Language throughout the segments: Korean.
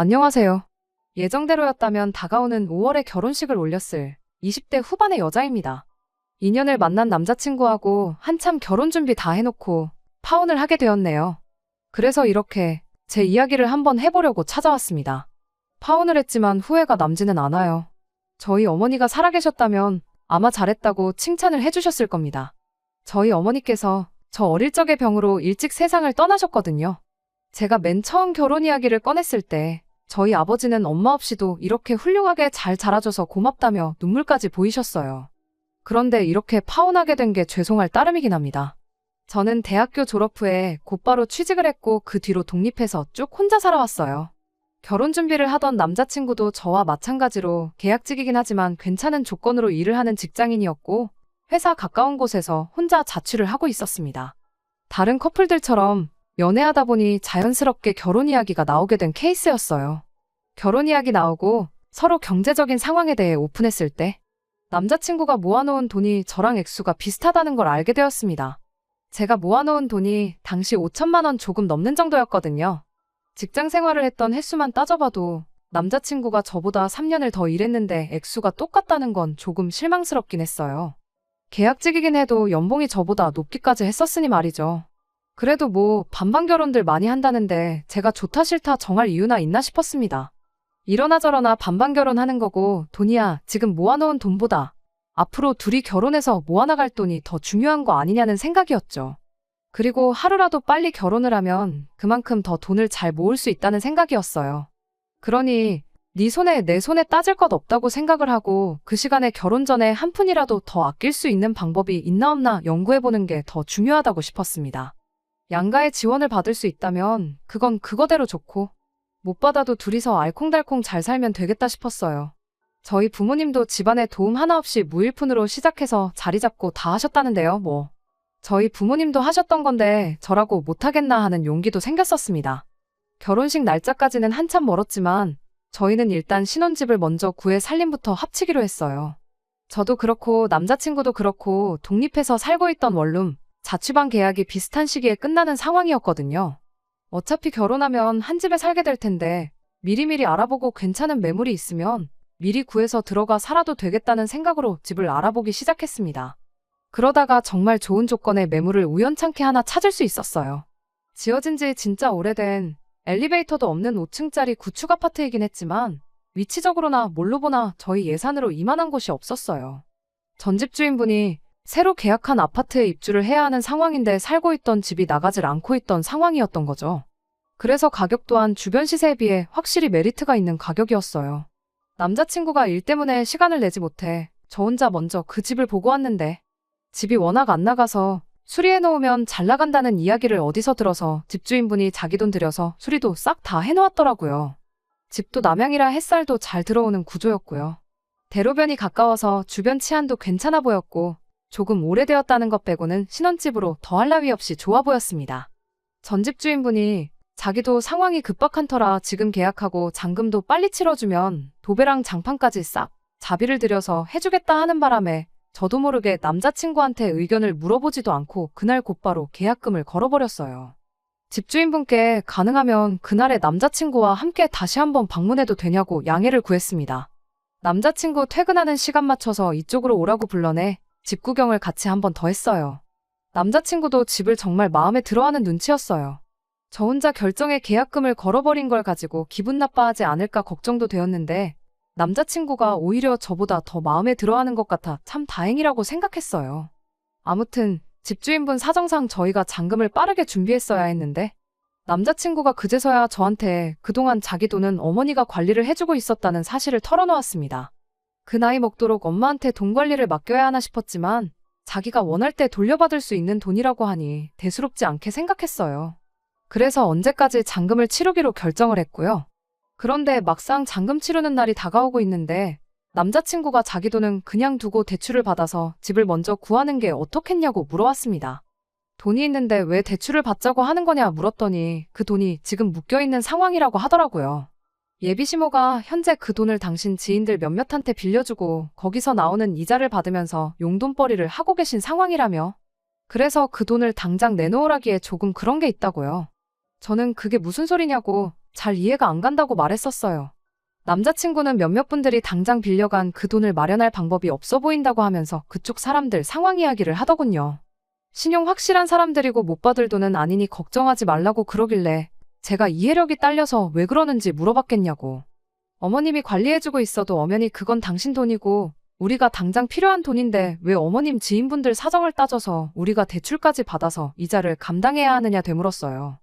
안녕하세요. 예정대로였다면 다가오는 5월에 결혼식을 올렸을 20대 후반의 여자입니다. 2년을 만난 남자친구하고 한참 결혼 준비 다 해놓고 파혼을 하게 되었네요. 그래서 이렇게 제 이야기를 한번 해보려고 찾아왔습니다. 파혼을 했지만 후회가 남지는 않아요. 저희 어머니가 살아계셨다면 아마 잘했다고 칭찬을 해주셨을 겁니다. 저희 어머니께서 저 어릴 적의 병으로 일찍 세상을 떠나셨거든요. 제가 맨 처음 결혼 이야기를 꺼냈을 때 저희 아버지는 엄마 없이도 이렇게 훌륭하게 잘 자라줘서 고맙다며 눈물까지 보이셨어요. 그런데 이렇게 파혼하게 된 게 죄송할 따름이긴 합니다. 저는 대학교 졸업 후에 곧바로 취직을 했고 그 뒤로 독립해서 쭉 혼자 살아왔어요. 결혼 준비를 하던 남자친구도 저와 마찬가지로 계약직이긴 하지만 괜찮은 조건으로 일을 하는 직장인이었고 회사 가까운 곳에서 혼자 자취를 하고 있었습니다. 다른 커플들처럼 연애하다 보니 자연스럽게 결혼 이야기가 나오게 된 케이스였어요. 결혼 이야기 나오고 서로 경제적인 상황에 대해 오픈했을 때 남자친구가 모아놓은 돈이 저랑 액수가 비슷하다는 걸 알게 되었습니다. 제가 모아놓은 돈이 당시 5천만 원 조금 넘는 정도였거든요. 직장 생활을 했던 횟수만 따져봐도 남자친구가 저보다 3년을 더 일했는데 액수가 똑같다는 건 조금 실망스럽긴 했어요. 계약직이긴 해도 연봉이 저보다 높기까지 했었으니 말이죠. 그래도 뭐 반반 결혼들 많이 한다는데 제가 좋다 싫다 정할 이유나 있나 싶었습니다. 이러나 저러나 반반 결혼하는 거고 돈이야 지금 모아놓은 돈보다 앞으로 둘이 결혼해서 모아나갈 돈이 더 중요한 거 아니냐는 생각이었죠. 그리고 하루라도 빨리 결혼을 하면 그만큼 더 돈을 잘 모을 수 있다는 생각이었어요. 그러니 네 손에 내 손에 따질 것 없다고 생각을 하고 그 시간에 결혼 전에 한 푼이라도 더 아낄 수 있는 방법이 있나 없나 연구해보는 게 더 중요하다고 싶었습니다. 양가의 지원을 받을 수 있다면 그건 그거대로 좋고 못 받아도 둘이서 알콩달콩 잘 살면 되겠다 싶었어요. 저희 부모님도 집안에 도움 하나 없이 무일푼으로 시작해서 자리 잡고 다 하셨다는데요, 뭐. 저희 부모님도 하셨던 건데 저라고 못하겠나 하는 용기도 생겼었습니다. 결혼식 날짜까지는 한참 멀었지만 저희는 일단 신혼집을 먼저 구해 살림부터 합치기로 했어요. 저도 그렇고 남자친구도 그렇고 독립해서 살고 있던 원룸, 자취방 계약이 비슷한 시기에 끝나는 상황이었거든요. 어차피 결혼하면 한 집에 살게 될 텐데 미리미리 알아보고 괜찮은 매물이 있으면 미리 구해서 들어가 살아도 되겠다는 생각으로 집을 알아보기 시작했습니다. 그러다가 정말 좋은 조건의 매물을 우연찮게 하나 찾을 수 있었어요. 지어진 지 진짜 오래된 엘리베이터도 없는 5층짜리 구축 아파트이긴 했지만 위치적으로나 뭘로 보나 저희 예산으로 이만한 곳이 없었어요. 전집 주인분이 새로 계약한 아파트에 입주를 해야 하는 상황인데 살고 있던 집이 나가질 않고 있던 상황이었던 거죠. 그래서 가격 또한 주변 시세에 비해 확실히 메리트가 있는 가격이었어요. 남자친구가 일 때문에 시간을 내지 못해 저 혼자 먼저 그 집을 보고 왔는데 집이 워낙 안 나가서 수리해놓으면 잘 나간다는 이야기를 어디서 들어서 집주인분이 자기 돈 들여서 수리도 싹 다 해놓았더라고요. 집도 남향이라 햇살도 잘 들어오는 구조였고요. 대로변이 가까워서 주변 치안도 괜찮아 보였고 조금 오래되었다는 것 빼고는 신혼집으로 더할 나위 없이 좋아 보였습니다. 전 집주인분이 자기도 상황이 급박한 터라 지금 계약하고 잔금도 빨리 치러주면 도배랑 장판까지 싹 자비를 들여서 해주겠다 하는 바람에 저도 모르게 남자친구한테 의견을 물어보지도 않고 그날 곧바로 계약금을 걸어버렸어요. 집주인분께 가능하면 그날의 남자친구와 함께 다시 한번 방문해도 되냐고 양해를 구했습니다. 남자친구 퇴근하는 시간 맞춰서 이쪽으로 오라고 불러내 집 구경을 같이 한번 더 했어요. 남자친구도 집을 정말 마음에 들어하는 눈치였어요. 저 혼자 결정에 계약금을 걸어버린 걸 가지고 기분 나빠하지 않을까 걱정도 되었는데 남자친구가 오히려 저보다 더 마음에 들어하는 것 같아 참 다행이라고 생각했어요. 아무튼 집주인분 사정상 저희가 잔금을 빠르게 준비했어야 했는데 남자친구가 그제서야 저한테 그동안 자기 돈은 어머니가 관리를 해주고 있었다는 사실을 털어놓았습니다. 그 나이 먹도록 엄마한테 돈 관리를 맡겨야 하나 싶었지만 자기가 원할 때 돌려받을 수 있는 돈이라고 하니 대수롭지 않게 생각했어요. 그래서 언제까지 잔금을 치르기로 결정을 했고요. 그런데 막상 잔금 치르는 날이 다가오고 있는데 남자친구가 자기 돈은 그냥 두고 대출을 받아서 집을 먼저 구하는 게 어떻겠냐고 물어왔습니다. 돈이 있는데 왜 대출을 받자고 하는 거냐 물었더니 그 돈이 지금 묶여있는 상황이라고 하더라고요. 예비시모가 현재 그 돈을 당신 지인들 몇몇한테 빌려주고 거기서 나오는 이자를 받으면서 용돈벌이를 하고 계신 상황이라며. 그래서 그 돈을 당장 내놓으라기에 조금 그런 게 있다고요. 저는 그게 무슨 소리냐고 잘 이해가 안 간다고 말했었어요. 남자친구는 몇몇 분들이 당장 빌려간 그 돈을 마련할 방법이 없어 보인다고 하면서 그쪽 사람들 상황 이야기를 하더군요. 신용 확실한 사람들이고 못 받을 돈은 아니니 걱정하지 말라고 그러길래 제가 이해력이 딸려서 왜 그러는지 물어봤겠냐고. 어머님이 관리해주고 있어도 엄연히 그건 당신 돈이고 우리가 당장 필요한 돈인데 왜 어머님 지인분들 사정을 따져서 우리가 대출까지 받아서 이자를 감당해야 하느냐 되물었어요.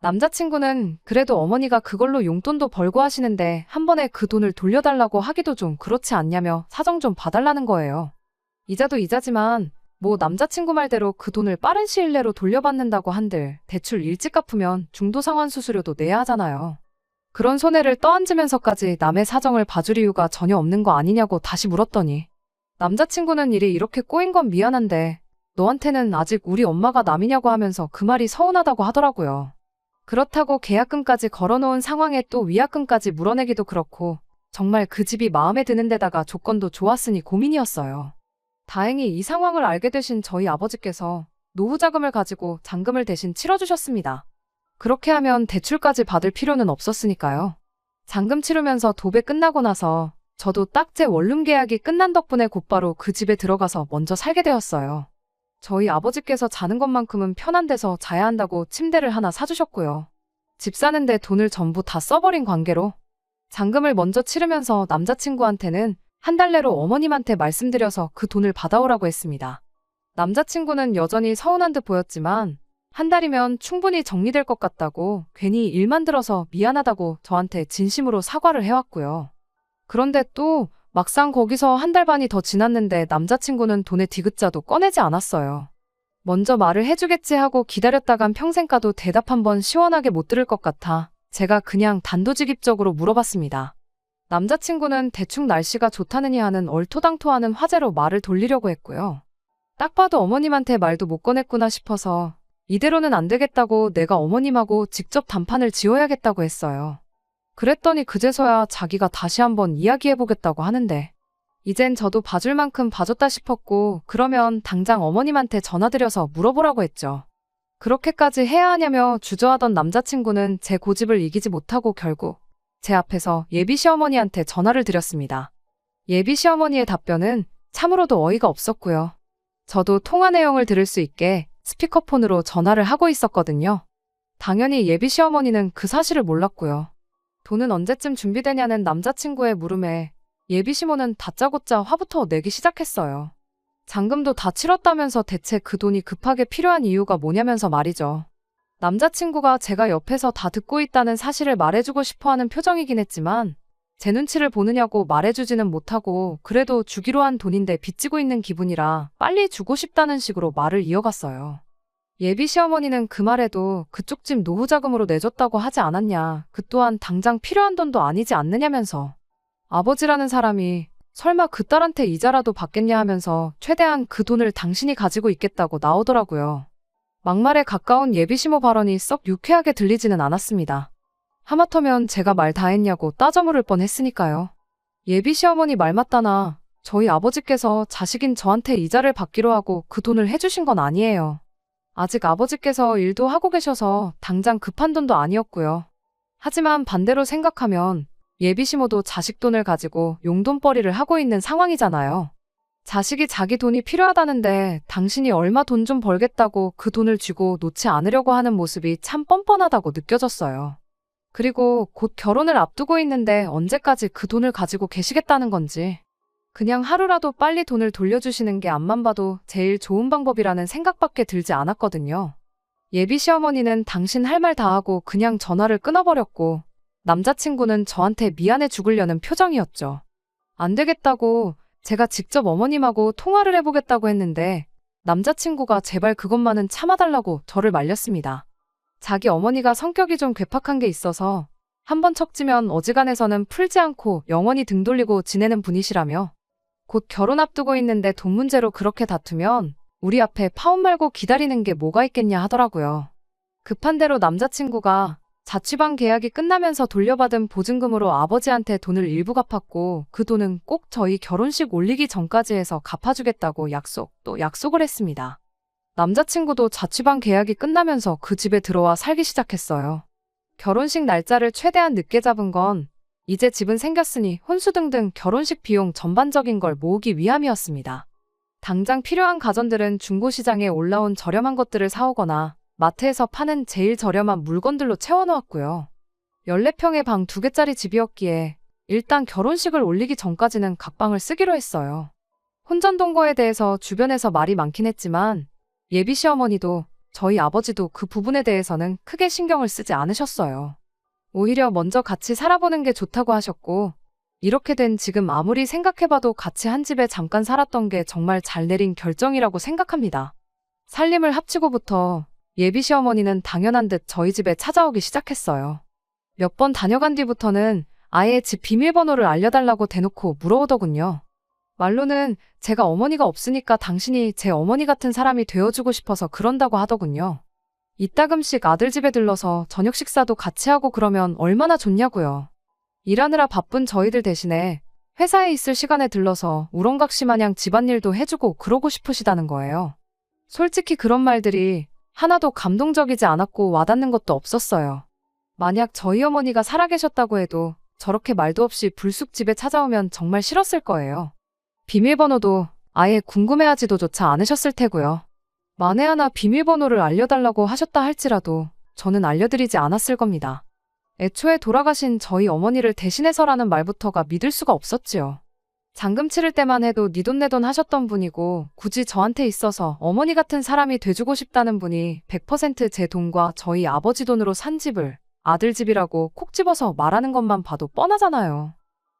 남자친구는 그래도 어머니가 그걸로 용돈도 벌고 하시는데 한 번에 그 돈을 돌려달라고 하기도 좀 그렇지 않냐며 사정 좀 봐달라는 거예요. 이자도 이자지만 뭐 남자친구 말대로 그 돈을 빠른 시일 내로 돌려받는다고 한들 대출 일찍 갚으면 중도상환 수수료도 내야 하잖아요. 그런 손해를 떠안으면서까지 남의 사정을 봐줄 이유가 전혀 없는 거 아니냐고 다시 물었더니 남자친구는 일이 이렇게 꼬인 건 미안한데 너한테는 아직 우리 엄마가 남이냐고 하면서 그 말이 서운하다고 하더라고요. 그렇다고 계약금까지 걸어놓은 상황에 또 위약금까지 물어내기도 그렇고 정말 그 집이 마음에 드는 데다가 조건도 좋았으니 고민이었어요. 다행히 이 상황을 알게 되신 저희 아버지께서 노후자금을 가지고 잔금을 대신 치러주셨습니다. 그렇게 하면 대출까지 받을 필요는 없었으니까요. 잔금 치르면서 도배 끝나고 나서 저도 딱 제 원룸 계약이 끝난 덕분에 곧바로 그 집에 들어가서 먼저 살게 되었어요. 저희 아버지께서 자는 것만큼은 편한 데서 자야 한다고 침대를 하나 사주셨고요. 집 사는데 돈을 전부 다 써버린 관계로 잔금을 먼저 치르면서 남자친구한테는 한 달 내로 어머님한테 말씀드려서 그 돈을 받아오라고 했습니다. 남자친구는 여전히 서운한 듯 보였지만 한 달이면 충분히 정리될 것 같다고 괜히 일만 들어서 미안하다고 저한테 진심으로 사과를 해왔고요. 그런데 또 막상 거기서 한 달 반이 더 지났는데 남자친구는 돈의 디귿자도 꺼내지 않았어요. 먼저 말을 해주겠지 하고 기다렸다간 평생 가도 대답 한번 시원하게 못 들을 것 같아 제가 그냥 단도직입적으로 물어봤습니다. 남자친구는 대충 날씨가 좋다느니 하는 얼토당토하는 화제로 말을 돌리려고 했고요. 딱 봐도 어머님한테 말도 못 꺼냈구나 싶어서 이대로는 안 되겠다고 내가 어머님하고 직접 단판을 지어야겠다고 했어요. 그랬더니 그제서야 자기가 다시 한번 이야기해보겠다고 하는데 이젠 저도 봐줄 만큼 봐줬다 싶었고 그러면 당장 어머님한테 전화드려서 물어보라고 했죠. 그렇게까지 해야 하냐며 주저하던 남자친구는 제 고집을 이기지 못하고 결국 제 앞에서 예비 시어머니한테 전화를 드렸습니다. 예비 시어머니의 답변은 참으로도 어이가 없었고요. 저도 통화 내용을 들을 수 있게 스피커폰으로 전화를 하고 있었거든요. 당연히 예비 시어머니는 그 사실을 몰랐고요. 돈은 언제쯤 준비되냐는 남자친구의 물음에 예비 시모는 다짜고짜 화부터 내기 시작했어요. 잔금도 다 치렀다면서 대체 그 돈이 급하게 필요한 이유가 뭐냐면서 말이죠. 남자친구가 제가 옆에서 다 듣고 있다는 사실을 말해주고 싶어하는 표정이긴 했지만 제 눈치를 보느냐고 말해주지는 못하고 그래도 주기로 한 돈인데 빚지고 있는 기분이라 빨리 주고 싶다는 식으로 말을 이어갔어요. 예비 시어머니는 그 말에도 그쪽 집 노후자금으로 내줬다고 하지 않았냐, 그 또한 당장 필요한 돈도 아니지 않느냐면서 아버지라는 사람이 설마 그 딸한테 이자라도 받겠냐 하면서 최대한 그 돈을 당신이 가지고 있겠다고 나오더라고요. 막말에 가까운 예비시모 발언이 썩 유쾌하게 들리지는 않았습니다. 하마터면 제가 말 다 했냐고 따져 물을 뻔했으니까요. 예비 시어머니 말 맞다나 저희 아버지께서 자식인 저한테 이자를 받기로 하고 그 돈을 해주신 건 아니에요. 아직 아버지께서 일도 하고 계셔서 당장 급한 돈도 아니었고요. 하지만 반대로 생각하면 예비 시모도 자식 돈을 가지고 용돈벌이를 하고 있는 상황이잖아요. 자식이 자기 돈이 필요하다는데 당신이 얼마 돈 좀 벌겠다고 그 돈을 쥐고 놓지 않으려고 하는 모습이 참 뻔뻔하다고 느껴졌어요. 그리고 곧 결혼을 앞두고 있는데 언제까지 그 돈을 가지고 계시겠다는 건지 그냥 하루라도 빨리 돈을 돌려주시는 게 앞만 봐도 제일 좋은 방법이라는 생각밖에 들지 않았거든요. 예비 시어머니는 당신 할 말 다 하고 그냥 전화를 끊어버렸고 남자친구는 저한테 미안해 죽으려는 표정이었죠. 안 되겠다고 제가 직접 어머님하고 통화를 해보겠다고 했는데 남자친구가 제발 그것만은 참아달라고 저를 말렸습니다. 자기 어머니가 성격이 좀 괴팍한 게 있어서 한번 척지면 어지간해서는 풀지 않고 영원히 등 돌리고 지내는 분이시라며 곧 결혼 앞두고 있는데 돈 문제로 그렇게 다투면 우리 앞에 파혼 말고 기다리는 게 뭐가 있겠냐 하더라고요. 급한 대로 남자친구가 자취방 계약이 끝나면서 돌려받은 보증금으로 아버지한테 돈을 일부 갚았고 그 돈은 꼭 저희 결혼식 올리기 전까지 해서 갚아주겠다고 또 약속을 했습니다. 남자친구도 자취방 계약이 끝나면서 그 집에 들어와 살기 시작했어요. 결혼식 날짜를 최대한 늦게 잡은 건 이제 집은 생겼으니 혼수 등등 결혼식 비용 전반적인 걸 모으기 위함이었습니다. 당장 필요한 가전들은 중고시장에 올라온 저렴한 것들을 사오거나 마트에서 파는 제일 저렴한 물건들로 채워놓았고요. 14평의 방 2개짜리 집이었기에 일단 결혼식을 올리기 전까지는 각방을 쓰기로 했어요. 혼전동거에 대해서 주변에서 말이 많긴 했지만 예비 시어머니도 저희 아버지도 그 부분에 대해서는 크게 신경을 쓰지 않으셨어요. 오히려 먼저 같이 살아보는 게 좋다고 하셨고, 이렇게 된 지금 아무리 생각해봐도 같이 한 집에 잠깐 살았던 게 정말 잘 내린 결정이라고 생각합니다. 살림을 합치고부터 예비 시어머니는 당연한 듯 저희 집에 찾아오기 시작했어요. 몇 번 다녀간 뒤부터는 아예 집 비밀번호를 알려달라고 대놓고 물어오더군요. 말로는 제가 어머니가 없으니까 당신이 제 어머니 같은 사람이 되어주고 싶어서 그런다고 하더군요. 이따금씩 아들 집에 들러서 저녁 식사도 같이 하고 그러면 얼마나 좋냐고요. 일하느라 바쁜 저희들 대신에 회사에 있을 시간에 들러서 우렁각시 마냥 집안일도 해주고 그러고 싶으시다는 거예요. 솔직히 그런 말들이 하나도 감동적이지 않았고 와닿는 것도 없었어요. 만약 저희 어머니가 살아계셨다고 해도 저렇게 말도 없이 불쑥 집에 찾아오면 정말 싫었을 거예요. 비밀번호도 아예 궁금해하지도조차 않으셨을 테고요. 만에 하나 비밀번호를 알려달라고 하셨다 할지라도 저는 알려드리지 않았을 겁니다. 애초에 돌아가신 저희 어머니를 대신해서라는 말부터가 믿을 수가 없었지요. 잔금 치를 때만 해도 네 돈 내 돈 하셨던 분이고 굳이 저한테 있어서 어머니 같은 사람이 돼주고 싶다는 분이 100% 제 돈과 저희 아버지 돈으로 산 집을 아들 집이라고 콕 집어서 말하는 것만 봐도 뻔하잖아요.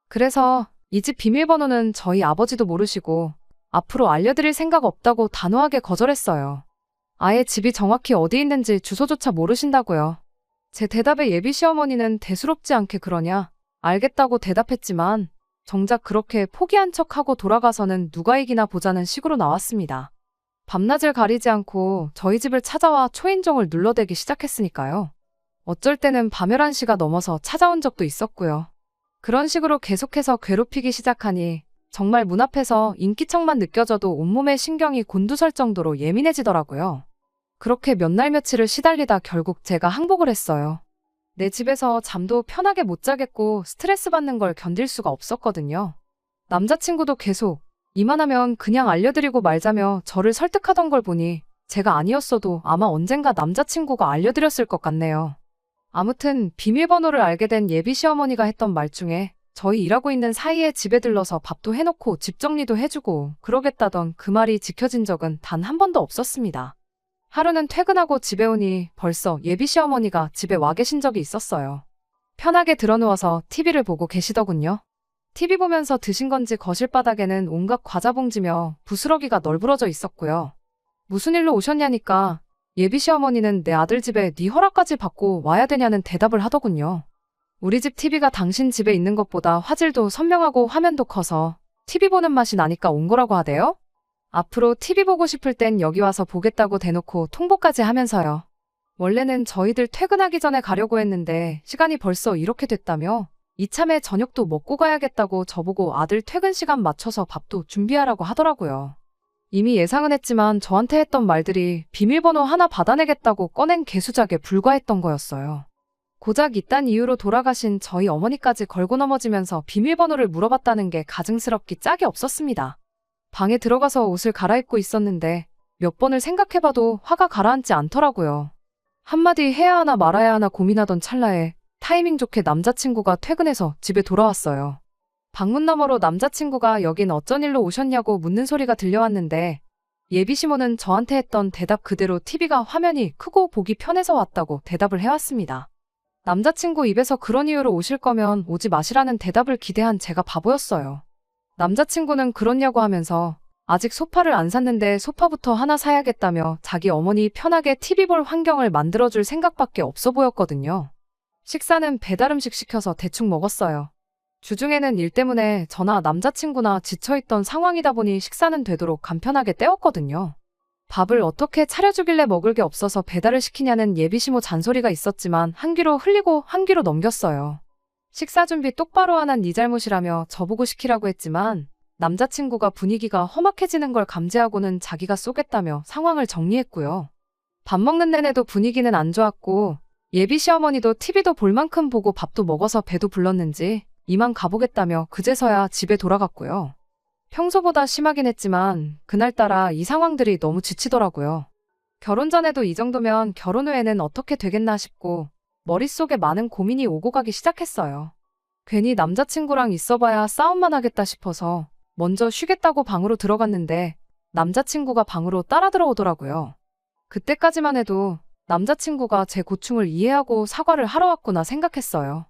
그래서 이 집 비밀번호는 저희 아버지도 모르시고 앞으로 알려드릴 생각 없다고 단호하게 거절했어요. 아예 집이 정확히 어디 있는지 주소조차 모르신다고요. 제 대답에 예비 시어머니는 대수롭지 않게 그러냐 알겠다고 대답했지만 정작 그렇게 포기한 척하고 돌아가서는 누가 이기나 보자는 식으로 나왔습니다. 밤낮을 가리지 않고 저희 집을 찾아와 초인종을 눌러대기 시작했으니까요. 어쩔 때는 밤 11시가 넘어서 찾아온 적도 있었고요. 그런 식으로 계속해서 괴롭히기 시작하니 정말 문 앞에서 인기척만 느껴져도 온몸의 신경이 곤두설 정도로 예민해지더라고요. 그렇게 몇 날 며칠을 시달리다 결국 제가 항복을 했어요. 내 집에서 잠도 편하게 못 자겠고 스트레스 받는 걸 견딜 수가 없었거든요. 남자친구도 계속 이만하면 그냥 알려드리고 말자며 저를 설득하던 걸 보니 제가 아니었어도 아마 언젠가 남자친구가 알려드렸을 것 같네요. 아무튼 비밀번호를 알게 된 예비 시어머니가 했던 말 중에 저희 일하고 있는 사이에 집에 들러서 밥도 해놓고 집 정리도 해주고 그러겠다던 그 말이 지켜진 적은 단 한 번도 없었습니다. 하루는 퇴근하고 집에 오니 벌써 예비 시어머니가 집에 와 계신 적이 있었어요. 편하게 들어누워서 TV를 보고 계시더군요. TV 보면서 드신 건지 거실 바닥에는 온갖 과자 봉지며 부스러기가 널브러져 있었고요. 무슨 일로 오셨냐니까 예비 시어머니는 내 아들 집에 네 허락까지 받고 와야 되냐는 대답을 하더군요. 우리 집 TV가 당신 집에 있는 것보다 화질도 선명하고 화면도 커서 TV 보는 맛이 나니까 온 거라고 하대요? 앞으로 TV 보고 싶을 땐 여기 와서 보겠다고 대놓고 통보까지 하면서요. 원래는 저희들 퇴근하기 전에 가려고 했는데 시간이 벌써 이렇게 됐다며 이참에 저녁도 먹고 가야겠다고 저보고 아들 퇴근 시간 맞춰서 밥도 준비하라고 하더라고요. 이미 예상은 했지만 저한테 했던 말들이 비밀번호 하나 받아내겠다고 꺼낸 개수작에 불과했던 거였어요. 고작 이딴 이유로 돌아가신 저희 어머니까지 걸고 넘어지면서 비밀번호를 물어봤다는 게 가증스럽기 짝이 없었습니다. 방에 들어가서 옷을 갈아입고 있었는데 몇 번을 생각해봐도 화가 가라앉지 않더라고요. 한마디 해야 하나 말아야 하나 고민하던 찰나에 타이밍 좋게 남자친구가 퇴근해서 집에 돌아왔어요. 방문 너머로 남자친구가 여긴 어쩐 일로 오셨냐고 묻는 소리가 들려왔는데 예비 시모는 저한테 했던 대답 그대로 TV가 화면이 크고 보기 편해서 왔다고 대답을 해왔습니다. 남자친구 입에서 그런 이유로 오실 거면 오지 마시라는 대답을 기대한 제가 바보였어요. 남자친구는 그렇냐고 하면서 아직 소파를 안 샀는데 소파부터 하나 사야겠다며 자기 어머니 편하게 TV 볼 환경을 만들어줄 생각밖에 없어 보였거든요. 식사는 배달음식 시켜서 대충 먹었어요. 주중에는 일 때문에 저나 남자친구나 지쳐있던 상황이다 보니 식사는 되도록 간편하게 때웠거든요. 밥을 어떻게 차려주길래 먹을 게 없어서 배달을 시키냐는 예비시모 잔소리가 있었지만 한 귀로 흘리고 한 귀로 넘겼어요. 식사 준비 똑바로 안 한 네 잘못이라며 저보고 시키라고 했지만 남자친구가 분위기가 험악해지는 걸 감지하고는 자기가 쏘겠다며 상황을 정리했고요. 밥 먹는 내내도 분위기는 안 좋았고 예비 시어머니도 TV도 볼 만큼 보고 밥도 먹어서 배도 불렀는지 이만 가보겠다며 그제서야 집에 돌아갔고요. 평소보다 심하긴 했지만 그날따라 이 상황들이 너무 지치더라고요. 결혼 전에도 이 정도면 결혼 후에는 어떻게 되겠나 싶고 머릿속에 많은 고민이 오고 가기 시작했어요. 괜히 남자친구랑 있어봐야 싸움만 하겠다 싶어서 먼저 쉬겠다고 방으로 들어갔는데 남자친구가 방으로 따라 들어오더라고요. 그때까지만 해도 남자친구가 제 고충을 이해하고 사과를 하러 왔구나 생각했어요.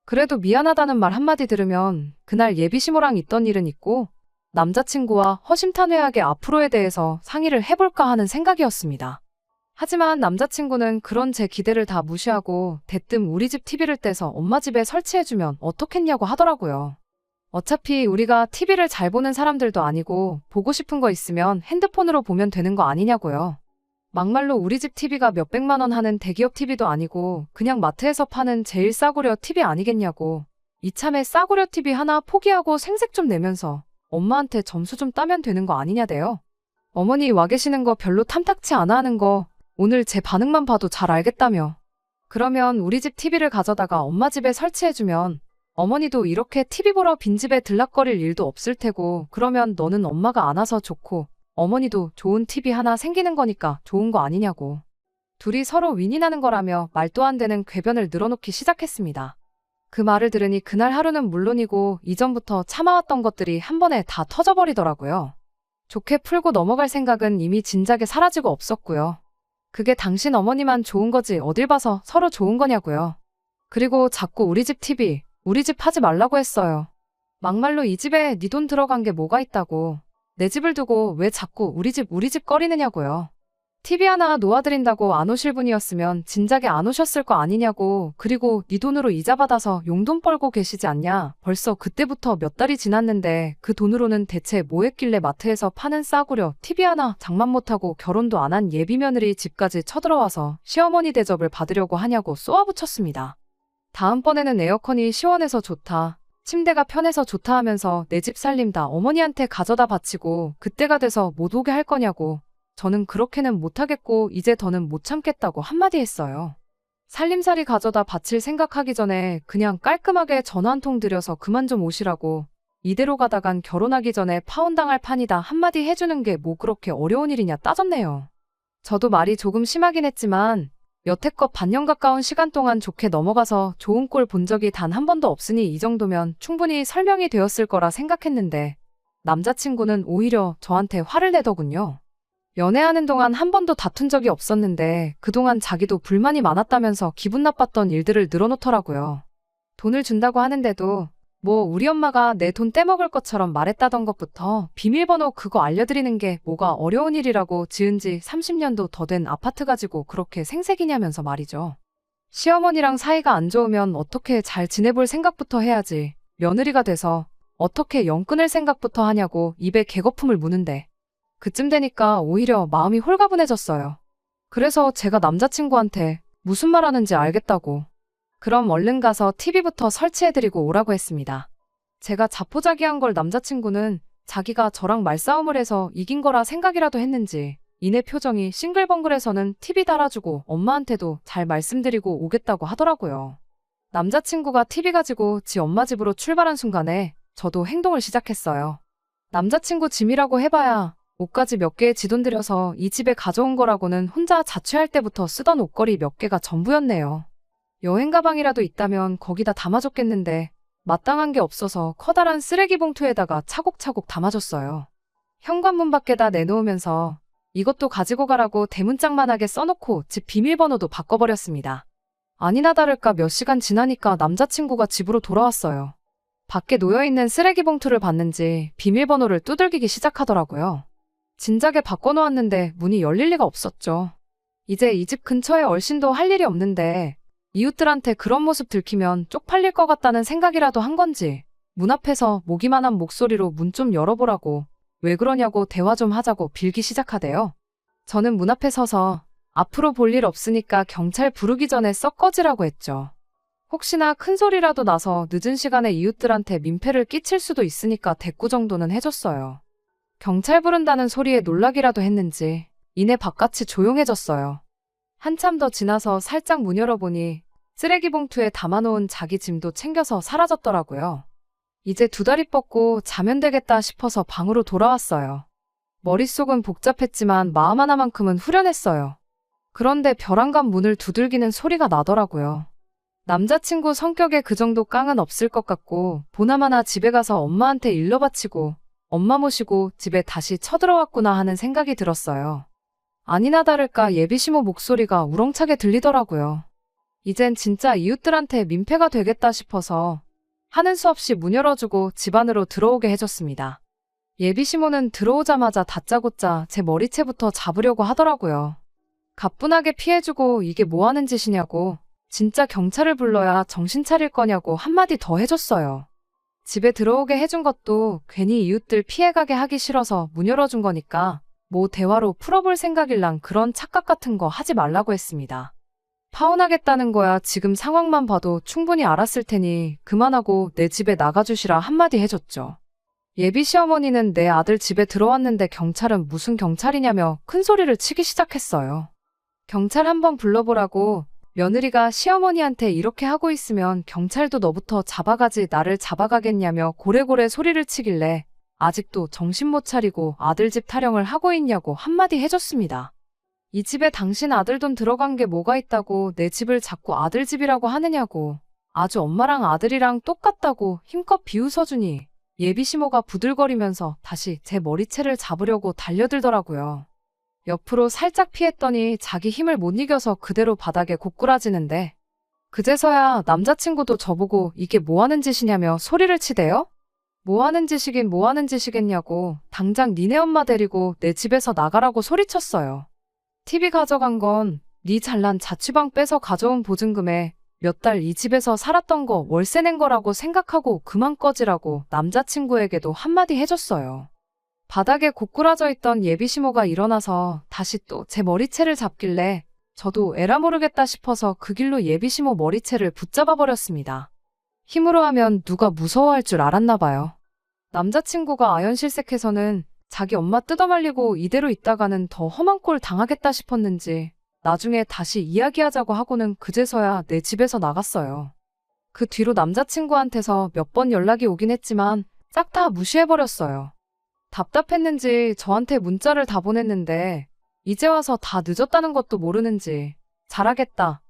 그래도 미안하다는 말 한마디 들으면 그날 예비시모랑 있던 일은 있고 남자친구와 허심탄회하게 앞으로에 대해서 상의를 해볼까 하는 생각이었습니다. 하지만 남자친구는 그런 제 기대를 다 무시하고 대뜸 우리 집 TV를 떼서 엄마 집에 설치해주면 어떻겠냐고 하더라고요. 어차피 우리가 TV를 잘 보는 사람들도 아니고 보고 싶은 거 있으면 핸드폰으로 보면 되는 거 아니냐고요. 막말로 우리 집 TV가 몇백만 원 하는 대기업 TV도 아니고 그냥 마트에서 파는 제일 싸구려 TV 아니겠냐고. 이참에 싸구려 TV 하나 포기하고 생색 좀 내면서 엄마한테 점수 좀 따면 되는 거 아니냐대요. 어머니 와 계시는 거 별로 탐탁치 않아 하는 거 오늘 제 반응만 봐도 잘 알겠다며. 그러면 우리 집 TV를 가져다가 엄마 집에 설치해주면 어머니도 이렇게 TV 보러 빈집에 들락거릴 일도 없을 테고 그러면 너는 엄마가 안 와서 좋고 어머니도 좋은 TV 하나 생기는 거니까 좋은 거 아니냐고. 둘이 서로 윈윈하는 거라며 말도 안 되는 궤변을 늘어놓기 시작했습니다. 그 말을 들으니 그날 하루는 물론이고 이전부터 참아왔던 것들이 한 번에 다 터져버리더라고요. 좋게 풀고 넘어갈 생각은 이미 진작에 사라지고 없었고요. 그게 당신 어머니만 좋은 거지 어딜 봐서 서로 좋은 거냐고요. 그리고 자꾸 우리 집 TV, 우리 집 하지 말라고 했어요. 막말로 이 집에 네 돈 들어간 게 뭐가 있다고. 내 집을 두고 왜 자꾸 우리 집 거리느냐고요. TV 하나 놓아드린다고 안 오실 분이었으면 진작에 안 오셨을 거 아니냐고. 그리고 네 돈으로 이자 받아서 용돈 벌고 계시지 않냐. 벌써 그때부터 몇 달이 지났는데 그 돈으로는 대체 뭐 했길래 마트에서 파는 싸구려 TV 하나 장만 못하고 결혼도 안 한 예비 며느리 집까지 쳐들어와서 시어머니 대접을 받으려고 하냐고 쏘아붙였습니다. 다음번에는 에어컨이 시원해서 좋다. 침대가 편해서 좋다 하면서 내 집 살림 다 어머니한테 가져다 바치고 그때가 돼서 못 오게 할 거냐고. 저는 그렇게는 못하겠고 이제 더는 못 참겠다고 한마디 했어요. 살림살이 가져다 바칠 생각하기 전에 그냥 깔끔하게 전화 한 통 드려서 그만 좀 오시라고. 이대로 가다간 결혼하기 전에 파혼당할 판이다 한마디 해주는 게 뭐 그렇게 어려운 일이냐 따졌네요. 저도 말이 조금 심하긴 했지만 여태껏 반년 가까운 시간 동안 좋게 넘어가서 좋은 꼴 본 적이 단 한 번도 없으니 이 정도면 충분히 설명이 되었을 거라 생각했는데 남자친구는 오히려 저한테 화를 내더군요. 연애하는 동안 한 번도 다툰 적이 없었는데 그동안 자기도 불만이 많았다면서 기분 나빴던 일들을 늘어놓더라고요. 돈을 준다고 하는데도 뭐 우리 엄마가 내 돈 떼먹을 것처럼 말했다던 것부터 비밀번호 그거 알려드리는 게 뭐가 어려운 일이라고 지은 지 30년도 더 된 아파트 가지고 그렇게 생색이냐면서 말이죠. 시어머니랑 사이가 안 좋으면 어떻게 잘 지내볼 생각부터 해야지. 며느리가 돼서 어떻게 연 끊을 생각부터 하냐고 입에 개거품을 무는데 그쯤 되니까 오히려 마음이 홀가분해졌어요. 그래서 제가 남자친구한테 무슨 말 하는지 알겠다고. 그럼 얼른 가서 TV부터 설치해드리고 오라고 했습니다. 제가 자포자기한 걸 남자친구는 자기가 저랑 말싸움을 해서 이긴 거라 생각이라도 했는지 이내 표정이 싱글벙글해서는 TV 달아주고 엄마한테도 잘 말씀드리고 오겠다고 하더라고요. 남자친구가 TV 가지고 지 엄마 집으로 출발한 순간에 저도 행동을 시작했어요. 남자친구 짐이라고 해봐야 옷가지 몇 개에 지 돈 들여서 이 집에 가져온 거라고는 혼자 자취할 때부터 쓰던 옷걸이 몇 개가 전부였네요. 여행 가방이라도 있다면 거기다 담아줬겠는데 마땅한 게 없어서 커다란 쓰레기 봉투에다가 차곡차곡 담아줬어요. 현관문 밖에다 내놓으면서 이것도 가지고 가라고 대문짝만하게 써놓고 집 비밀번호도 바꿔버렸습니다. 아니나 다를까 몇 시간 지나니까 남자친구가 집으로 돌아왔어요. 밖에 놓여있는 쓰레기 봉투를 봤는지 비밀번호를 두들기기 시작하더라고요. 진작에 바꿔놓았는데 문이 열릴 리가 없었죠. 이제 이 집 근처에 얼씬도 할 일이 없는데 이웃들한테 그런 모습 들키면 쪽팔릴 것 같다는 생각이라도 한 건지 문 앞에서 모기만한 목소리로 문 좀 열어보라고 왜 그러냐고 대화 좀 하자고 빌기 시작하대요. 저는 문 앞에 서서 앞으로 볼 일 없으니까 경찰 부르기 전에 썩 꺼지라고 했죠. 혹시나 큰 소리라도 나서 늦은 시간에 이웃들한테 민폐를 끼칠 수도 있으니까 대꾸 정도는 해줬어요. 경찰 부른다는 소리에 놀라기라도 했는지 이내 바깥이 조용해졌어요. 한참 더 지나서 살짝 문 열어보니 쓰레기 봉투에 담아놓은 자기 짐도 챙겨서 사라졌더라고요. 이제 두 다리 뻗고 자면 되겠다 싶어서 방으로 돌아왔어요. 머릿속은 복잡했지만 마음 하나만큼은 후련했어요. 그런데 벼랑간 문을 두들기는 소리가 나더라고요. 남자친구 성격에 그 정도 깡은 없을 것 같고 보나마나 집에 가서 엄마한테 일러 바치고 엄마 모시고 집에 다시 쳐들어왔구나 하는 생각이 들었어요. 아니나 다를까 예비시모 목소리가 우렁차게 들리더라고요. 이젠 진짜 이웃들한테 민폐가 되겠다 싶어서 하는 수 없이 문 열어주고 집 안으로 들어오게 해줬습니다. 예비시모는 들어오자마자 다짜고짜 제 머리채부터 잡으려고 하더라고요. 가뿐하게 피해주고 이게 뭐 하는 짓이냐고, 진짜 경찰을 불러야 정신 차릴 거냐고 한마디 더 해줬어요. 집에 들어오게 해준 것도 괜히 이웃들 피해가게 하기 싫어서 문 열어준 거니까 뭐 대화로 풀어볼 생각일랑 그런 착각 같은 거 하지 말라고 했습니다. 파혼하겠다는 거야 지금 상황만 봐도 충분히 알았을 테니 그만하고 내 집에 나가주시라 한마디 해줬죠. 예비 시어머니는 내 아들 집에 들어왔는데 경찰은 무슨 경찰이냐며 큰 소리를 치기 시작했어요. 경찰 한번 불러보라고, 며느리가 시어머니한테 이렇게 하고 있으면 경찰도 너부터 잡아가지 나를 잡아가겠냐며 고래고래 소리를 치길래 아직도 정신 못 차리고 아들 집 타령을 하고 있냐고 한마디 해줬습니다. 이 집에 당신 아들 돈 들어간 게 뭐가 있다고 내 집을 자꾸 아들 집이라고 하느냐고, 아주 엄마랑 아들이랑 똑같다고 힘껏 비웃어주니 예비시모가 부들거리면서 다시 제 머리채를 잡으려고 달려들더라고요. 옆으로 살짝 피했더니 자기 힘을 못 이겨서 그대로 바닥에 고꾸라지는데 그제서야 남자친구도 저보고 이게 뭐 하는 짓이냐며 소리를 치대요? 뭐 하는 짓이긴 뭐 하는 짓이겠냐고 당장 니네 엄마 데리고 내 집에서 나가라고 소리쳤어요. TV 가져간 건 네 잘난 자취방 빼서 가져온 보증금에 몇 달 이 집에서 살았던 거 월세 낸 거라고 생각하고 그만 꺼지라고 남자친구에게도 한마디 해줬어요. 바닥에 고꾸라져 있던 예비시모가 일어나서 다시 또 제 머리채를 잡길래 저도 에라 모르겠다 싶어서 그 길로 예비시모 머리채를 붙잡아 버렸습니다. 힘으로 하면 누가 무서워할 줄 알았나 봐요. 남자친구가 아연실색해서는 자기 엄마 뜯어말리고 이대로 있다가는 더 험한 꼴 당하겠다 싶었는지 나중에 다시 이야기하자고 하고는 그제서야 내 집에서 나갔어요. 그 뒤로 남자친구한테서 몇 번 연락이 오긴 했지만 싹 다 무시해버렸어요. 답답했는지 저한테 문자를 다 보냈는데 이제 와서 다 늦었다는 것도 모르는지 잘하겠다.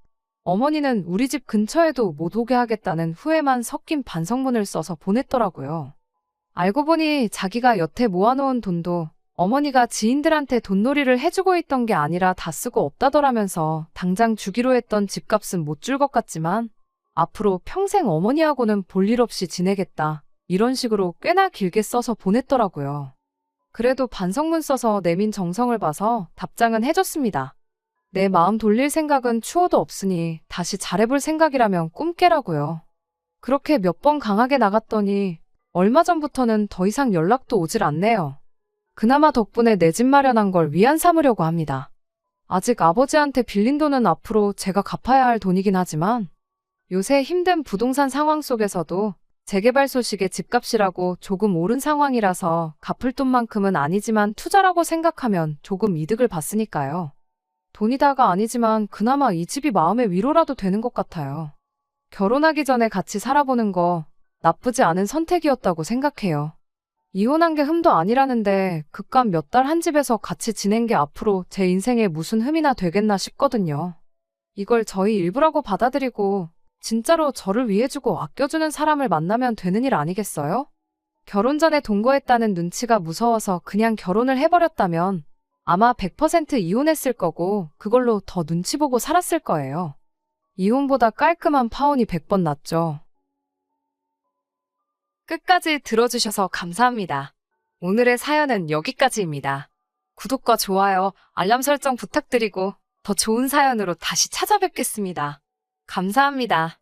어머니는 우리 집 근처에도 못 오게 하겠다는 후회만 섞인 반성문을 써서 보냈더라고요. 알고 보니 자기가 여태 모아놓은 돈도 어머니가 지인들한테 돈놀이를 해주고 있던 게 아니라 다 쓰고 없다더라면서 당장 주기로 했던 집값은 못 줄 것 같지만 앞으로 평생 어머니하고는 볼 일 없이 지내겠다. 이런 식으로 꽤나 길게 써서 보냈더라고요. 그래도 반성문 써서 내민 정성을 봐서 답장은 해줬습니다. 내 마음 돌릴 생각은 추호도 없으니 다시 잘해볼 생각이라면 꿈 깨라고요. 그렇게 몇 번 강하게 나갔더니 얼마 전부터는 더 이상 연락도 오질 않네요. 그나마 덕분에 내 집 마련한 걸 위안 삼으려고 합니다. 아직 아버지한테 빌린 돈은 앞으로 제가 갚아야 할 돈이긴 하지만 요새 힘든 부동산 상황 속에서도 재개발 소식에 집값이라고 조금 오른 상황이라서 갚을 돈만큼은 아니지만 투자라고 생각하면 조금 이득을 봤으니까요. 돈이 다가 아니지만 그나마 이 집이 마음의 위로라도 되는 것 같아요. 결혼하기 전에 같이 살아보는 거 나쁘지 않은 선택이었다고 생각해요. 이혼한 게 흠도 아니라는데 그깟 몇 달 한 집에서 같이 지낸 게 앞으로 제 인생에 무슨 흠이나 되겠나 싶거든요. 이걸 저희 일부라고 받아들이고 진짜로 저를 위해주고 아껴주는 사람을 만나면 되는 일 아니겠어요? 결혼 전에 동거했다는 눈치가 무서워서 그냥 결혼을 해버렸다면 아마 100% 이혼했을 거고 그걸로 더 눈치 보고 살았을 거예요. 이혼보다 깔끔한 파혼이 100번 낫죠. 끝까지 들어주셔서 감사합니다. 오늘의 사연은 여기까지입니다. 구독과 좋아요, 알람 설정 부탁드리고 더 좋은 사연으로 다시 찾아뵙겠습니다. 감사합니다.